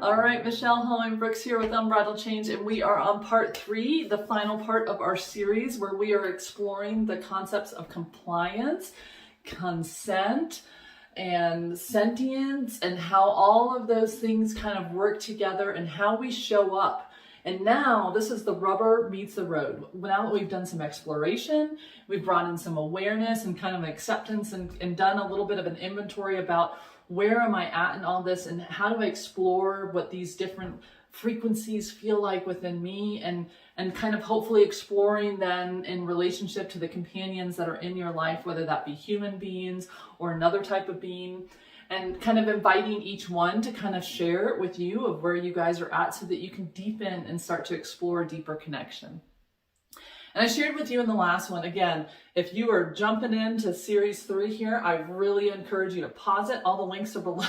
All right, Michelle Brooks here with Unbridled Change, and we are on part 3, the final part of our series where we are exploring the concepts of compliance, consent, and sentience, and how all of those things kind of work together and how we show up. And now this is the rubber meets the road. Now that we've done some exploration, we've brought in some awareness and kind of acceptance and done a little bit of an inventory about where am I at in all this and how do I explore what these different frequencies feel like within me, and kind of hopefully exploring then in relationship to the companions that are in your life, whether that be human beings or another type of being, and kind of inviting each one to kind of share with you of where you guys are at so that you can deepen and start to explore a deeper connection. And I shared with you in the last one, again, if you are jumping into series 3 here, I really encourage you to pause it. All the links are below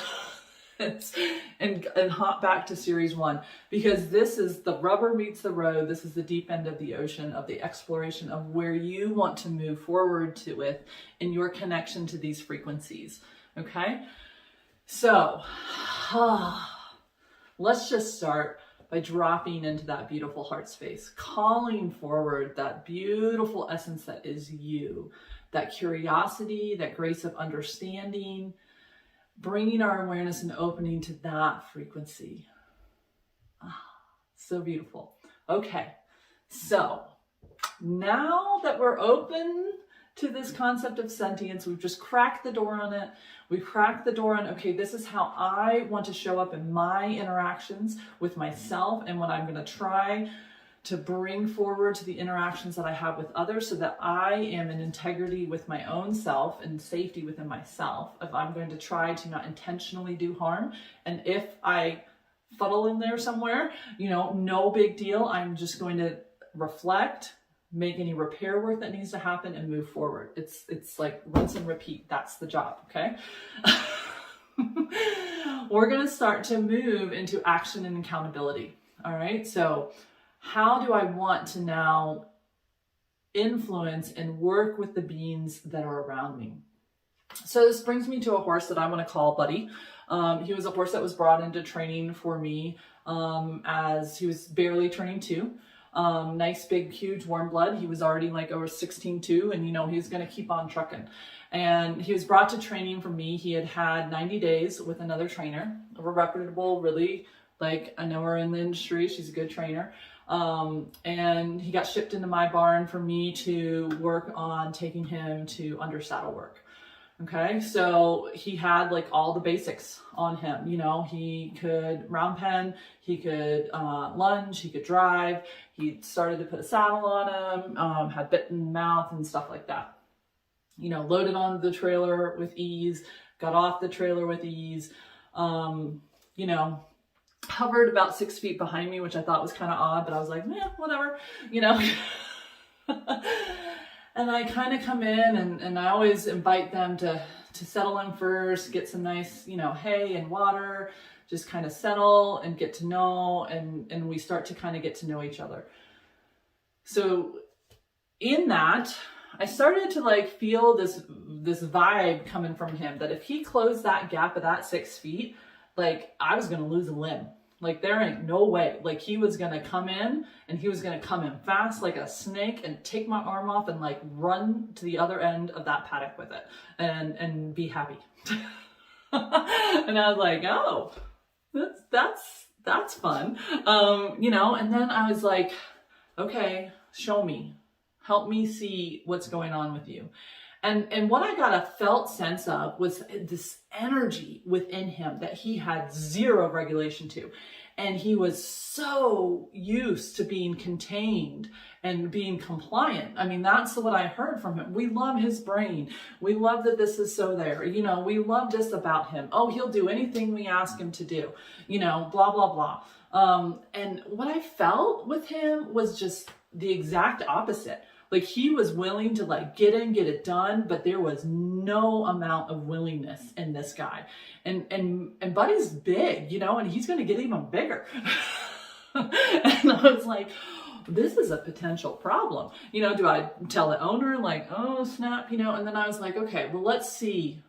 and hop back to series 1, because this is the rubber meets the road. This is the deep end of the ocean of the exploration of where you want to move forward to with in your connection to these frequencies. Okay? So, let's just start by dropping into that beautiful heart space, calling forward that beautiful essence that is you, that curiosity, that grace of understanding, bringing our awareness and opening to that frequency. So beautiful. Okay, so now that we're open to this concept of sentience, we've just cracked the door on it. We cracked the door on, okay, this is how I want to show up in my interactions with myself and what I'm going to try to bring forward to the interactions that I have with others so that I am in integrity with my own self and safety within myself. If I'm going to try to not intentionally do harm, and if I fuddle in there somewhere, no big deal. I'm just going to reflect, make any repair work that needs to happen, and move forward. It's like rinse and repeat. That's the job, okay? We're going to start to move into action and accountability, all right? So how do I want to now influence and work with the beings that are around me? So this brings me to a horse that I want to call Buddy. He was a horse that was brought into training for me as he was barely turning 2. Nice, big, huge, warm blood. He was already like over 16.2, and he was going to keep on trucking. And he was brought to training for me. He had 90 days with another trainer, a reputable, really, I know her in the industry. She's a good trainer. And he got shipped into my barn for me to work on taking him to under saddle work. Okay, so he had all the basics on him. He could round pen, he could lunge, he could drive. He started to put a saddle on him, had bitten mouth and stuff like that. Loaded on the trailer with ease, got off the trailer with ease. Hovered about 6 feet behind me, which I thought was kind of odd, but I was like, whatever, And I kind of come in and I always invite them to settle in first, get some nice, hay and water, just kind of settle and get to know, and we start to kind of get to know each other. So in that, I started to feel this vibe coming from him that if he closed that gap of that 6 feet, I was going to lose a limb. There ain't no way. He was going to come in, and he was going to come in fast like a snake and take my arm off and run to the other end of that paddock with it and be happy. And I was like, oh, that's fun. And then I was like, okay, show me, help me see what's going on with you. And what I got a felt sense of was this energy within him that he had zero regulation to. And he was so used to being contained and being compliant. I mean, that's what I heard from him. We love his brain. We love that this is so there. We love this about him. Oh, he'll do anything we ask him to do, blah, blah, blah. And what I felt with him was just the exact opposite. He was willing to get in, get it done, but there was no amount of willingness in this guy. And Buddy's big, and he's going to get even bigger. And I was like, this is a potential problem. Do I tell the owner oh, snap, and then I was like, okay, well, let's see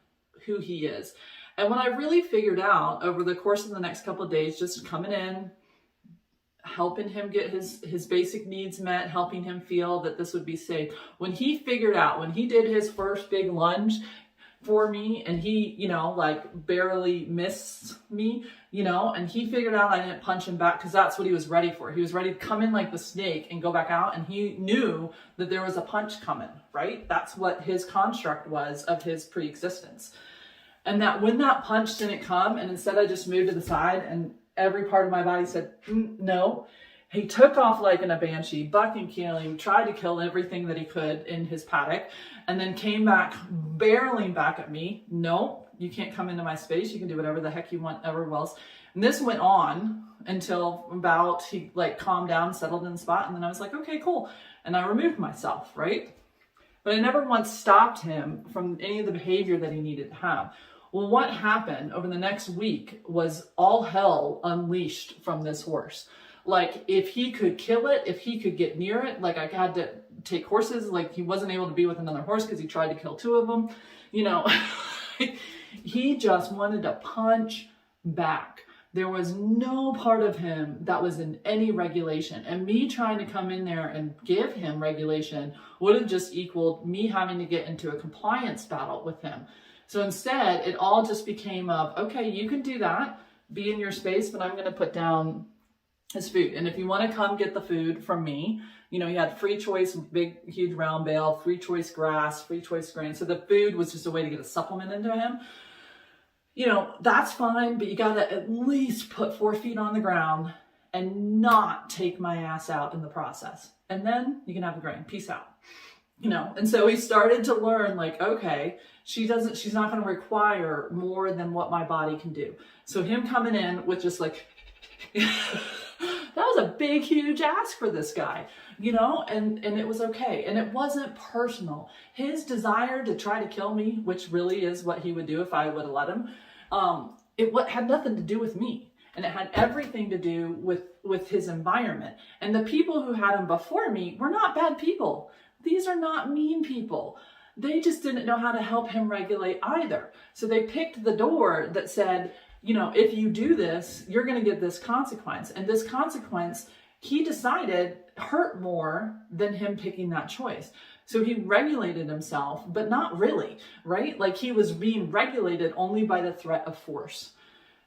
who he is. And when I really figured out over the course of the next couple of days, just coming in, helping him get his basic needs met, helping him feel that this would be safe. When he figured out, when he did his first big lunge for me, and he, you know, like barely missed me, you know, and he figured out I didn't punch him back because that's what he was ready for. He was ready to come in like the snake and go back out, and he knew that there was a punch coming, right? That's what his construct was of his pre-existence. And that when that punch didn't come, and instead I just moved to the side and every part of my body said, no, he took off like in a banshee, bucking, killing, tried to kill everything that he could in his paddock, and then came back, barreling back at me. No, you can't come into my space. You can do whatever the heck you want everywhere else. And this went on until about he like calmed down, settled in the spot. And then I was like, okay, cool. And I removed myself, right? But I never once stopped him from any of the behavior that he needed to have. Well, what happened over the next week was all hell unleashed from this horse. Like, if he could kill it, if he could get near it, like I had to take horses, like he wasn't able to be with another horse because he tried to kill two of them. You know, he just wanted to punch back. There was no part of him that was in any regulation. And me trying to come in there and give him regulation would have just equaled me having to get into a compliance battle with him. So instead, it all just became of, okay, you can do that, be in your space, but I'm going to put down his food. And if you want to come get the food from me, you know, he had free choice, big, huge round bale, free choice grass, free choice grain. So the food was just a way to get a supplement into him. You know, that's fine, but you got to at least put 4 feet on the ground and not take my ass out in the process. And then you can have the grain. Peace out. You know, and so he started to learn, like, okay, she's not going to require more than what my body can do. So him coming in with just like, that was a big, huge ask for this guy, you know, and it was okay. And it wasn't personal. His desire to try to kill me, which really is what he would do if I would have let him, it had nothing to do with me. And it had everything to do with his environment. And the people who had him before me were not bad people. These are not mean people. They just didn't know how to help him regulate either. So they picked the door that said, you know, if you do this, you're going to get this consequence. And this consequence, he decided, hurt more than him picking that choice. So he regulated himself, but not really, right? Like he was being regulated only by the threat of force.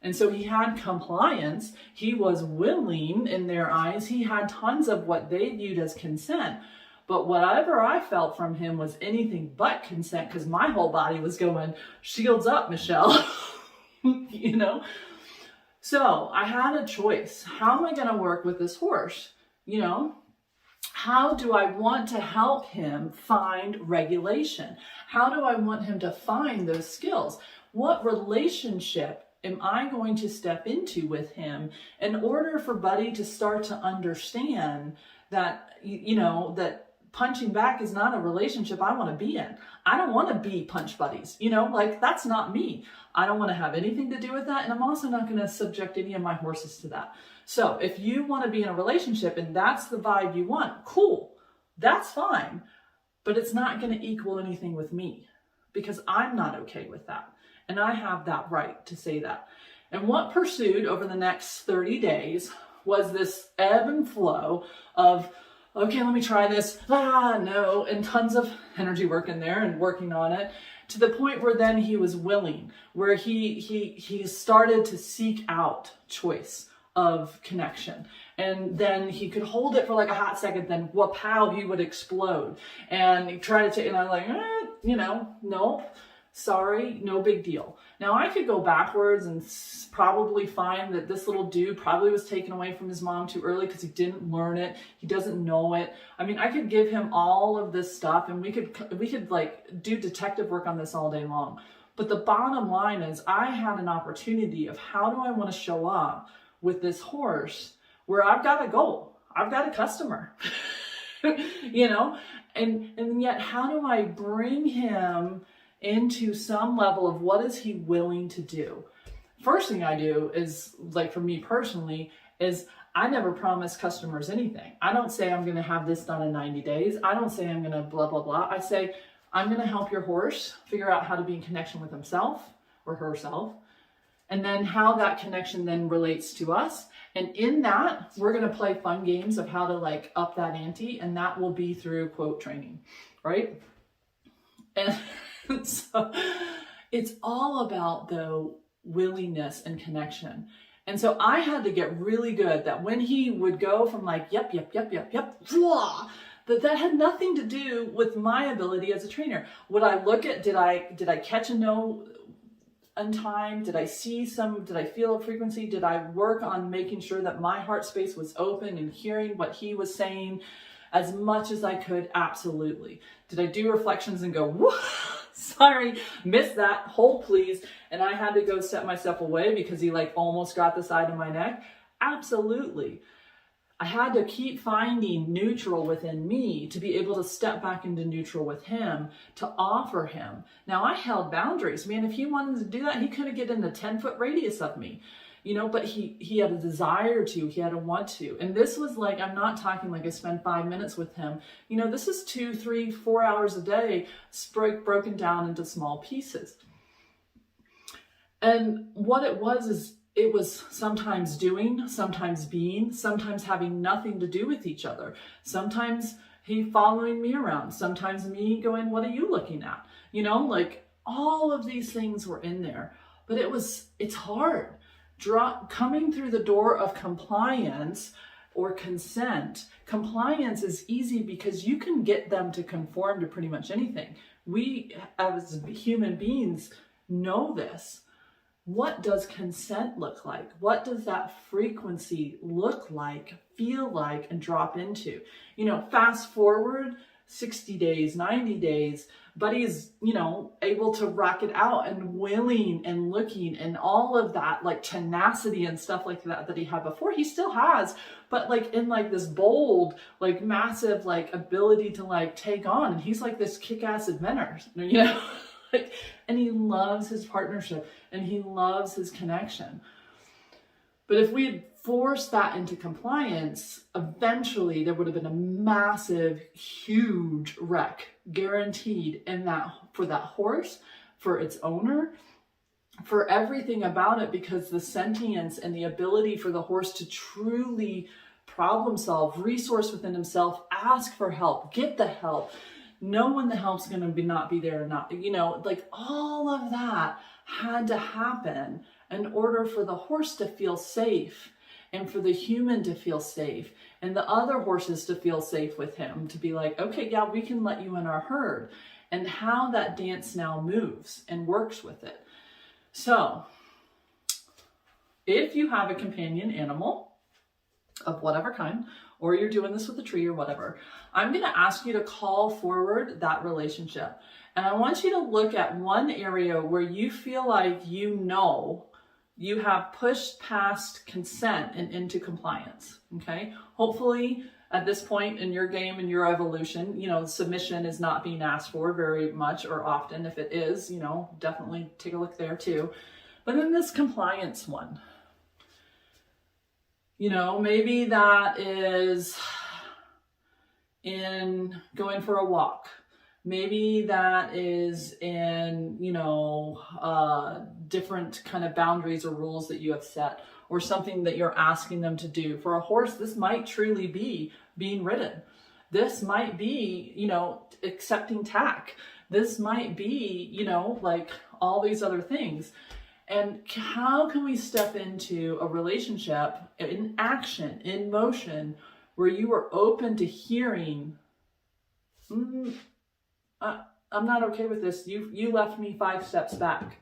And so he had compliance. He was willing in their eyes. He had tons of what they viewed as consent. But whatever I felt from him was anything but consent, because my whole body was going, shields up, Michelle, you know? So I had a choice. How am I going to work with this horse? You know, how do I want to help him find regulation? How do I want him to find those skills? What relationship am I going to step into with him in order for Buddy to start to understand that, you know, that punching back is not a relationship I want to be in. I don't want to be punch buddies, you know, like that's not me. I don't want to have anything to do with that. And I'm also not going to subject any of my horses to that. So if you want to be in a relationship and that's the vibe you want, cool, that's fine. But it's not going to equal anything with me because I'm not okay with that. And I have that right to say that. And what pursued over the next 30 days was this ebb and flow of, okay, let me try this. No. And tons of energy work in there and working on it to the point where then he was willing, where he started to seek out choice of connection. And then he could hold it for like a hot second, then whoop-pow, he would explode. And he tried to take, and I'm like, you know, nope. Sorry, no big deal. Now I could go backwards and probably find that this little dude probably was taken away from his mom too early because he didn't learn it. He doesn't know it. I mean, I could give him all of this stuff and we could like do detective work on this all day long. But the bottom line is I had an opportunity of how do I want to show up with this horse where I've got a goal. I've got a customer, you know, and yet how do I bring him into some level of what is he willing to do? First thing I do is, like for me personally, is I never promise customers anything. I don't say I'm going to have this done in 90 days. I don't say I'm going to blah, blah, blah. I say I'm going to help your horse figure out how to be in connection with himself, or herself, and then how that connection then relates to us. And in that, we're going to play fun games of how to like up that ante, and that will be through quote training, right? And so it's all about the willingness and connection. And so I had to get really good that when he would go from like, yep, blah, that had nothing to do with my ability as a trainer. Would I look at, did I catch a no on time? Did I feel a frequency? Did I work on making sure that my heart space was open and hearing what he was saying as much as I could? Absolutely. Did I do reflections and go, whoa, sorry, missed that, hold please, and I had to go set myself away because he like almost got the side of my neck? Absolutely. I had to keep finding neutral within me to be able to step back into neutral with him, to offer him. Now I held boundaries. Man, if he wanted to do that, he could have get in a 10-foot radius of me, you know, but he had a desire to, he had a want to. And this was like, I'm not talking like I spend 5 minutes with him. You know, this is 2, 3, 4 hours a day broken down into small pieces. And what it was is, it was sometimes doing, sometimes being, sometimes having nothing to do with each other. Sometimes he following me around, sometimes me going, what are you looking at? You know, like all of these things were in there, but it's hard. Coming through the door of compliance or consent. Compliance is easy because you can get them to conform to pretty much anything. We as human beings know this. What does consent look like? What does that frequency look like, feel like, and drop into? You know, fast forward 60 days, 90 days, Buddy's, you know, able to rock it out and willing and looking and all of that, like tenacity and stuff like that he had before, he still has, but like in like this bold, like massive, like ability to like take on. And he's like this kick-ass inventor, you know? And he loves his partnership and he loves his connection. But if we had forced that into compliance, eventually there would have been a massive, huge wreck guaranteed in that, for that horse, for its owner, for everything about it, because the sentience and the ability for the horse to truly problem solve, resource within himself, ask for help, get the help, know when the help's going to not be there or not, you know, like all of that had to happen in order for the horse to feel safe and for the human to feel safe and the other horses to feel safe with him, to be like, okay, yeah, we can let you in our herd, and how that dance now moves and works with it. So if you have a companion animal of whatever kind, or you're doing this with a tree or whatever, I'm going to ask you to call forward that relationship. And I want you to look at one area where you feel like you know you have pushed past consent and into compliance, okay? Hopefully at this point in your game and your evolution, you know, submission is not being asked for very much or often. If it is, you know, definitely take a look there too. But then this compliance one, you know, maybe that is in going for a walk. Maybe that is in, you know, different kind of boundaries or rules that you have set, or something that you're asking them to do. For a horse, this might truly be being ridden. This might be, you know, accepting tack. This might be, you know, like all these other things. And how can we step into a relationship in action, in motion, where you are open to hearing, I'm not okay with this. You left me 5 steps back.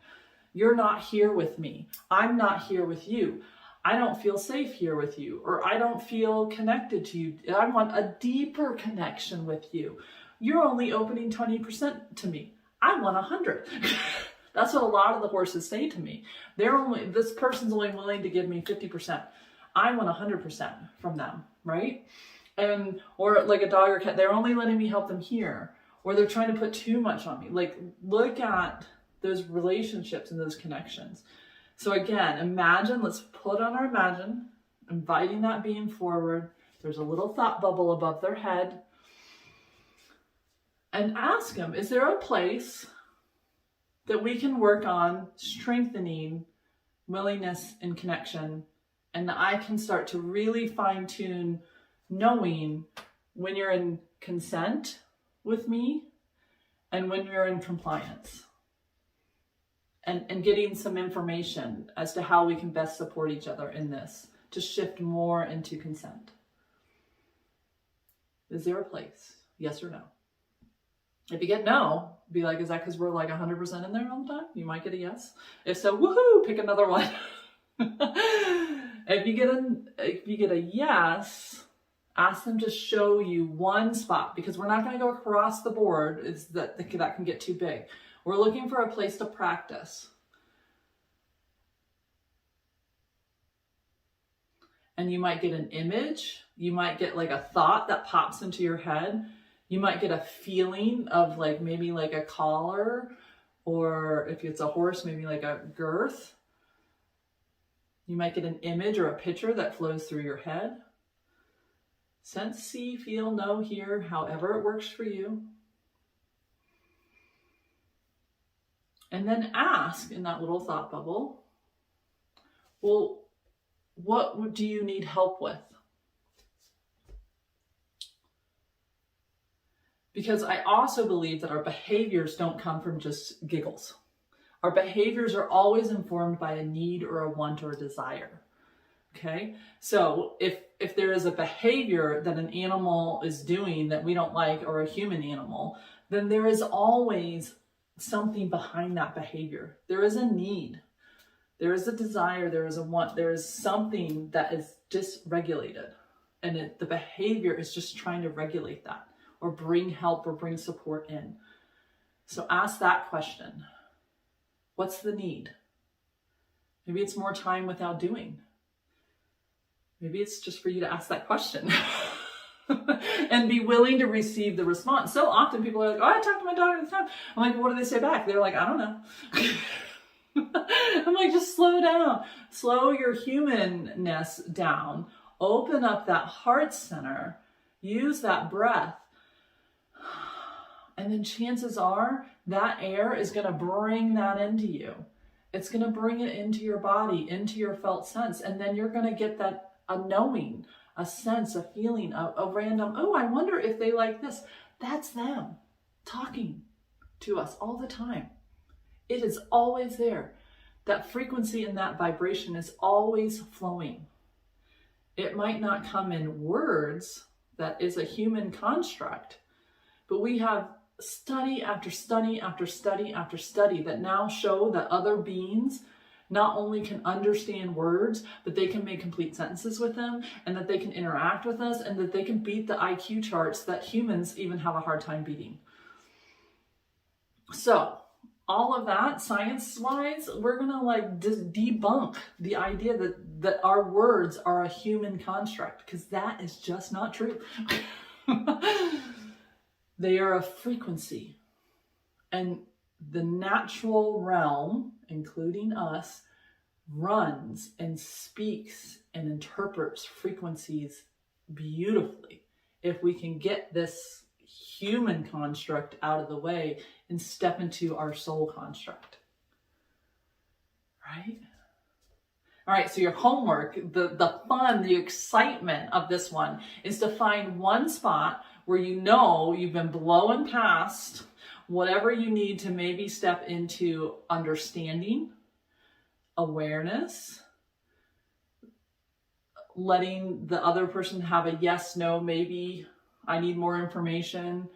You're not here with me. I'm not here with you. I don't feel safe here with you, or I don't feel connected to you. I want a deeper connection with you. You're only opening 20% to me. I want 100. That's what a lot of the horses say to me. This person's only willing to give me 50%. I want 100% from them, right? And, or like a dog or cat, they're only letting me help them here, or they're trying to put too much on me. Like, look at those relationships and those connections. So again, imagine, let's put on our imagine, inviting that being forward. There's a little thought bubble above their head. And ask them, is there a place that we can work on strengthening willingness and connection, and I can start to really fine tune knowing when you're in consent with me and when you're in compliance, and getting some information as to how we can best support each other in this to shift more into consent. Is there a place? Yes or no? If you get no, be like, is that because we're like 100% in there all the time? You might get a yes. If so, woohoo, pick another one. If you get a yes, ask them to show you one spot, because we're not going to go across the board. It's that can get too big. We're looking for a place to practice. And you might get an image. You might get like a thought that pops into your head. You might get a feeling of like maybe like a collar, or if it's a horse, maybe like a girth. You might get an image or a picture that flows through your head. Sense, see, feel, know, hear, however it works for you. And then ask in that little thought bubble, well, what do you need help with? Because I also believe that our behaviors don't come from just giggles. Our behaviors are always informed by a need or a want or a desire. Okay? So if there is a behavior that an animal is doing that we don't like, or a human animal, then there is always something behind that behavior. There is a need. There is a desire. There is a want. There is something that is dysregulated. And the behavior is just trying to regulate that, or bring help, or bring support in. So ask that question. What's the need? Maybe it's more time without doing. Maybe it's just for you to ask that question and be willing to receive the response. So often people are like, oh, I talk to my daughter all the time. I'm like, well, what do they say back? They're like, I don't know. I'm like, just slow down. Slow your humanness down. Open up that heart center. Use that breath. And then chances are that air is going to bring that into you. It's going to bring it into your body, into your felt sense. And then you're going to get that a knowing, a sense, a feeling, a random, oh, I wonder if they like this. That's them talking to us all the time. It is always there. That frequency and that vibration is always flowing. It might not come in words. That is a human construct. But we have study after study after study after study that now show that other beings not only can understand words, but they can make complete sentences with them, and that they can interact with us, and that they can beat the IQ charts that humans even have a hard time beating. So all of that, science-wise, we're going to like debunk the idea that our words are a human construct, because that is just not true. They are a frequency. And the natural realm, including us, runs and speaks and interprets frequencies beautifully. If we can get this human construct out of the way and step into our soul construct. Right? All right, so your homework, the fun, the excitement of this one is to find one spot where you know you've been blowing past whatever you need to maybe step into understanding, awareness, letting the other person have a yes, no, maybe, I need more information.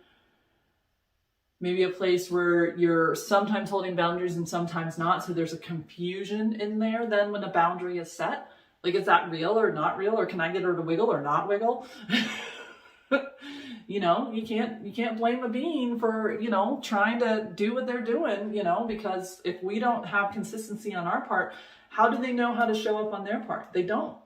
Maybe a place where you're sometimes holding boundaries and sometimes not. So there's a confusion in there then when a boundary is set. Like, is that real or not real? Or can I get her to wiggle or not wiggle? You know, you can't blame a being for, you know, trying to do what they're doing, you know, because if we don't have consistency on our part, how do they know how to show up on their part? They don't.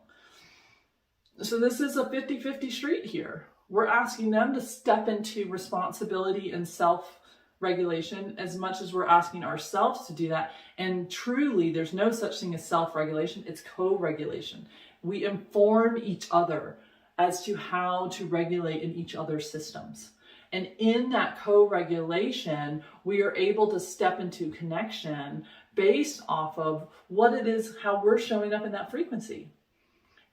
So this is a 50-50 street here. We're asking them to step into responsibility and self-regulation as much as we're asking ourselves to do that. And truly, there's no such thing as self-regulation. It's co-regulation. We inform each other as to how to regulate in each other's systems. And in that co-regulation, we are able to step into connection based off of what it is, how we're showing up in that frequency.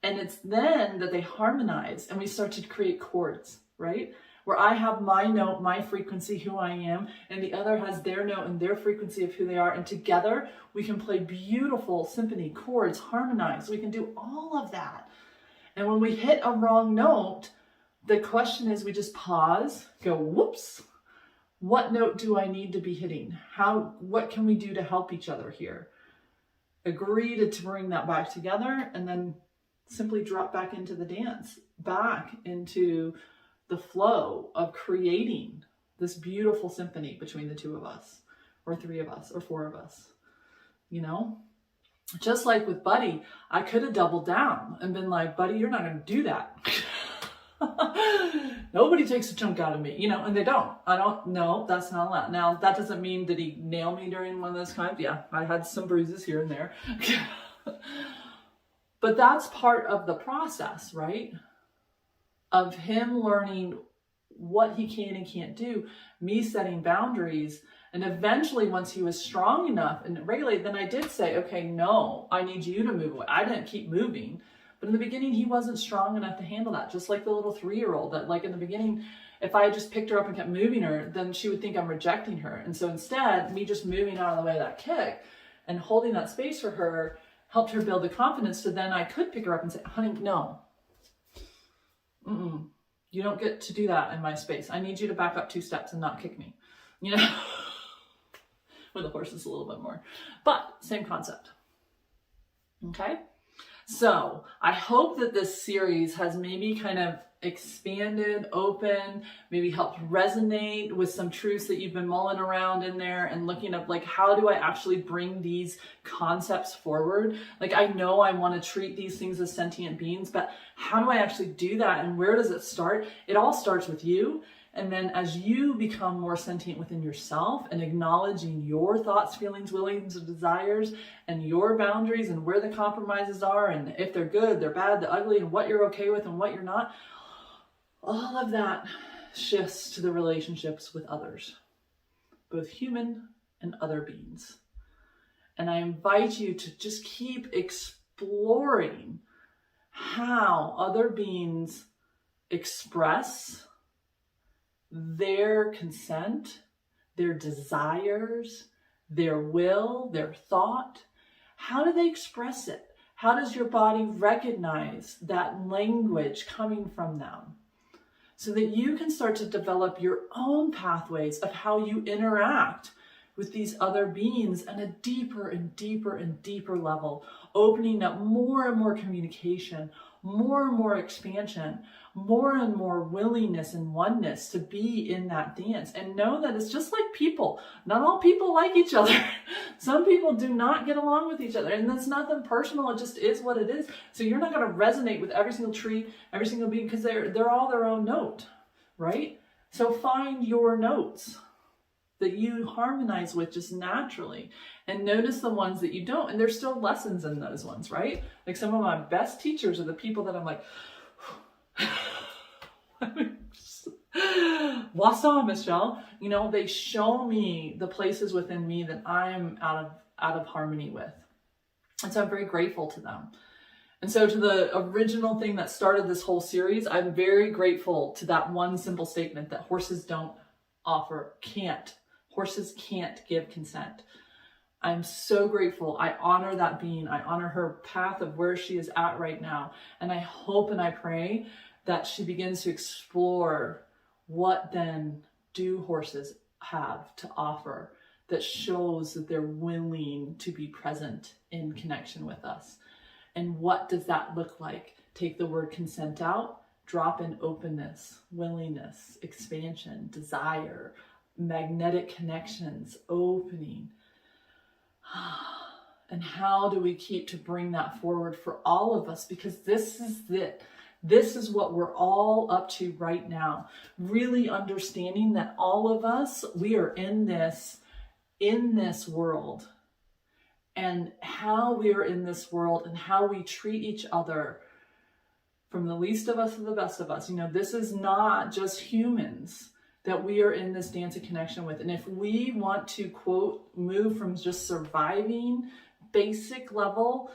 And it's then that they harmonize and we start to create chords, right? Where I have my note, my frequency, who I am, and the other has their note and their frequency of who they are. And together we can play beautiful symphony, chords, harmonize. We can do all of that. And when we hit a wrong note, the question is we just pause, go, whoops, what note do I need to be hitting? What can we do to help each other here? Agree to bring that back together and then simply drop back into the dance, back into the flow of creating this beautiful symphony between the two of us, or three of us, or four of us. You know, just like with Buddy, I could have doubled down and been like, Buddy, you're not going to do that. Nobody takes a chunk out of me, you know, and they don't. No, that's not allowed. Now, that doesn't mean that he nailed me during one of those times. Yeah, I had some bruises here and there. But that's part of the process, right? Of him learning what he can and can't do, me setting boundaries. And eventually, once he was strong enough and regulated, then I did say, okay, no, I need you to move away. I didn't keep moving. But in the beginning, he wasn't strong enough to handle that. Just like the little 3-year-old that, like in the beginning, if I just picked her up and kept moving her, then she would think I'm rejecting her. And so instead, me just moving out of the way of that kick and holding that space for her helped her build the confidence so then I could pick her up and say, honey, no. You don't get to do that in my space. I need you to back up 2 steps and not kick me. You know? With the horses a little bit more. But same concept. Okay? So I hope that this series has maybe kind of expanded, opened, maybe helped resonate with some truths that you've been mulling around in there and looking up, like, how do I actually bring these concepts forward? Like, I know I want to treat these things as sentient beings, but how do I actually do that? And where does it start? It all starts with you. And then as you become more sentient within yourself and acknowledging your thoughts, feelings, willings, and desires and your boundaries and where the compromises are and if they're good, they're bad, the ugly, and what you're okay with and what you're not, all of that shifts to the relationships with others, both human and other beings. And I invite you to just keep exploring how other beings express their consent, their desires, their will, their thought. How do they express it? How does your body recognize that language coming from them? So that you can start to develop your own pathways of how you interact with these other beings on a deeper and deeper and deeper level, opening up more and more communication, more and more expansion, more and more willingness and oneness to be in that dance. And know that it's just like people. Not all people like each other. Some people do not get along with each other. And that's nothing personal. It just is what it is. So you're not going to resonate with every single tree, every single being, because they're all their own note, right? So find your notes that you harmonize with just naturally, and notice the ones that you don't. And there's still lessons in those ones, right? Like, some of my best teachers are the people that I'm like, Wassa, Michelle, you know, they show me the places within me that I'm out of harmony with. And so I'm very grateful to them. And so to the original thing that started this whole series, I'm very grateful to that one simple statement that horses Horses can't give consent. I'm so grateful. I honor that being. I honor her path of where she is at right now. And I hope and I pray that she begins to explore what then do horses have to offer that shows that they're willing to be present in connection with us. And what does that look like? Take the word consent out, drop in openness, willingness, expansion, desire, magnetic connections, opening. And how do we keep to bring that forward for all of us? Because this is it. This is what we're all up to right now. Really understanding that all of us, we are in this world. And how we are in this world and how we treat each other, from the least of us to the best of us. You know, this is not just humans. that we are in this dance of connection with. And if we want to, quote, move from just surviving, basic level,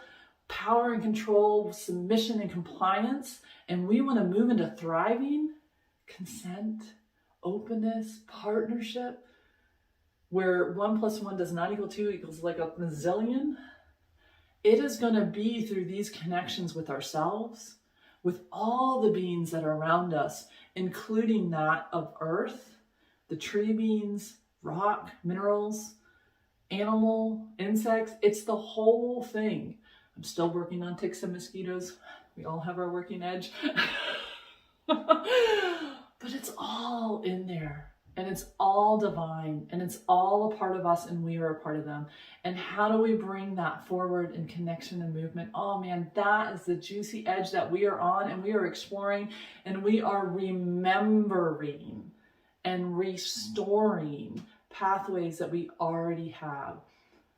power and control, submission and compliance, and we want to move into thriving, consent, openness, partnership, where 1 + 1 does not equal 2 equals like a bazillion, it is going to be through these connections with ourselves, with all the beings that are around us, including that of earth, the tree beings, rock, minerals, animal, insects. It's the whole thing. I'm still working on ticks and mosquitoes. We all have our working edge. But it's all in there, and it's all divine, and it's all a part of us, and we are a part of them. And how do we bring that forward in connection and movement? Oh man, that is the juicy edge that we are on, and we are exploring, and we are remembering and restoring pathways that we already have.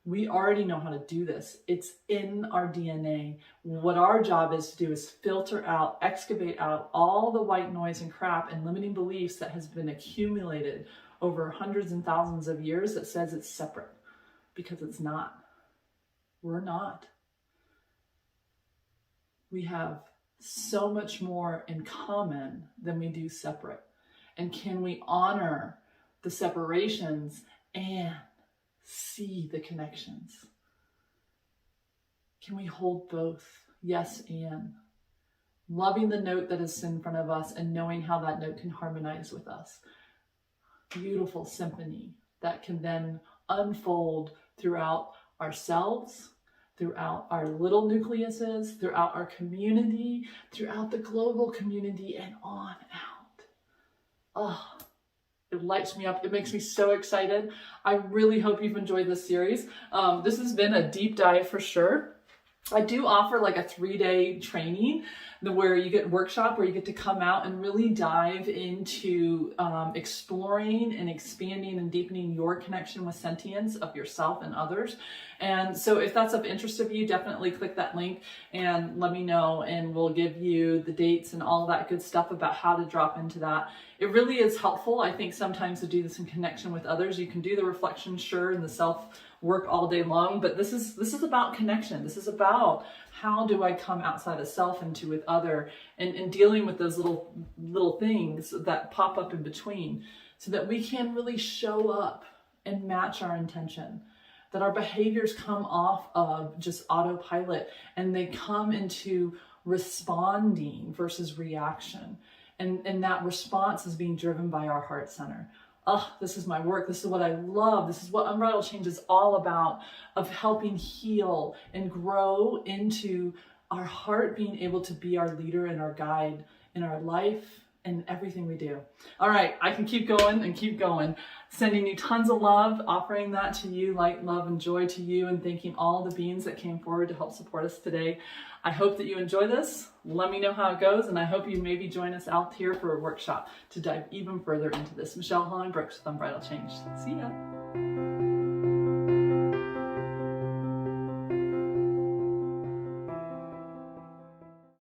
We already know how to do this. It's in our DNA. What our job is to do is filter out, excavate out all the white noise and crap and limiting beliefs that has been accumulated over hundreds and thousands of years that says it's separate, because it's not. We're not. We have so much more in common than we do separate. And can we honor the separations and see the connections? Can we hold both? Yes, and loving the note that is in front of us and knowing how that note can harmonize with us. Beautiful symphony that can then unfold throughout ourselves, throughout our little nucleuses, throughout our community, throughout the global community, and on out. Oh, it lights me up. It makes me so excited. I really hope you've enjoyed this series. This has been a deep dive for sure. I do offer like a 3-day training where you get a workshop where you get to come out and really dive into exploring and expanding and deepening your connection with sentience of yourself and others. And so if that's of interest of you, definitely click that link and let me know, and we'll give you the dates and all that good stuff about how to drop into that. It really is helpful, I think, sometimes to do this in connection with others. You can do the reflection, sure, and the self work all day long, but this is about connection. This is about how do I come outside of self into with other, and dealing with those little things that pop up in between, so that we can really show up and match our intention, that our behaviors come off of just autopilot and they come into responding versus reaction, and that response is being driven by our heart center. Oh, this is my work. This is what I love. This is what Unbridled Change is all about, of helping heal and grow into our heart being able to be our leader and our guide in our life and everything we do. All right, I can keep going and keep going. Sending you tons of love, offering that to you, light, love, and joy to you, and thanking all the beings that came forward to help support us today. I hope that you enjoy this. Let me know how it goes, and I hope you maybe join us out here for a workshop to dive even further into this. Michelle Holland Brooks with Unbridled Change. See ya.